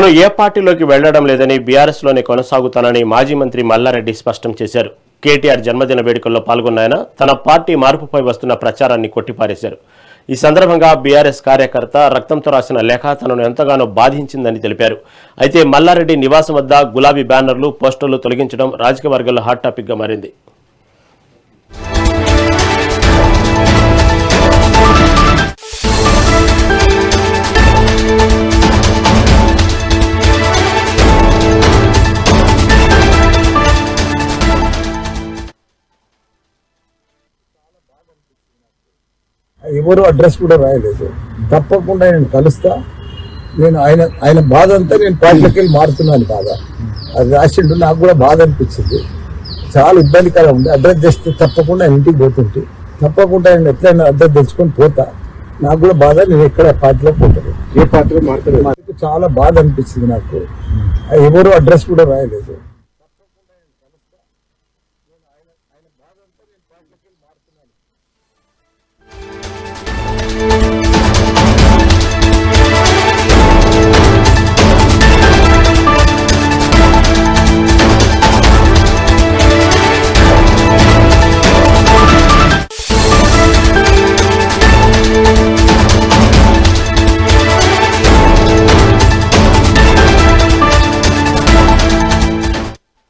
తాను ఏ పార్టీలోకి వెళ్లడం లేదని బీఆర్ఎస్ లోనే కొనసాగుతానని మాజీ మంత్రి మల్లారెడ్డి స్పష్టం చేశారు. కేటీఆర్ జన్మదిన వేడుకల్లో పాల్గొన్న ఆయన తన పార్టీ మార్పుపై వస్తున్న ప్రచారాన్ని కొట్టిపారేశారు. ఈ సందర్భంగా బీఆర్ఎస్ కార్యకర్త రక్తంతో రాసిన లేఖ తనను ఎంతగానో బాధించిందని తెలిపారు. అయితే మల్లారెడ్డి నివాసం వద్ద గులాబీ బ్యానర్లు, పోస్టర్లు తొలగించడం రాజకీయ వర్గాల్లో హాట్ టాపిక్ గా మారింది. ఎవరు అడ్రస్ కూడా రాయలేదు. తప్పకుండా నేను కలుస్తా. నేను ఆయన బాధ అంతా నేను పార్టీలోకి వెళ్ళి మారుతున్నాను బాధ. అది రాసిండు, నాకు కూడా బాధ అనిపించింది. చాలా ఇబ్బందికరంగా ఉంది. అడ్రస్ చేస్తే తప్పకుండా ఆయన ఇంటికి పోతుంటే తప్పకుండా ఆయన ఎట్లయినా అడ్రస్ తెచ్చుకొని పోతా. నాకు కూడా బాధ. నేను ఎక్కడ పార్టీలో పోతాను, ఏ పార్టీలో మారుతాను. నాకు చాలా బాధ అనిపించింది. నాకు ఎవరు అడ్రస్ కూడా రాయలేదు. తప్పకుండా నేను కలుస్తా. నేను ఆయన బాధ అంతా నేను పార్టీలోకి వెళ్ళి మారుతున్నాను.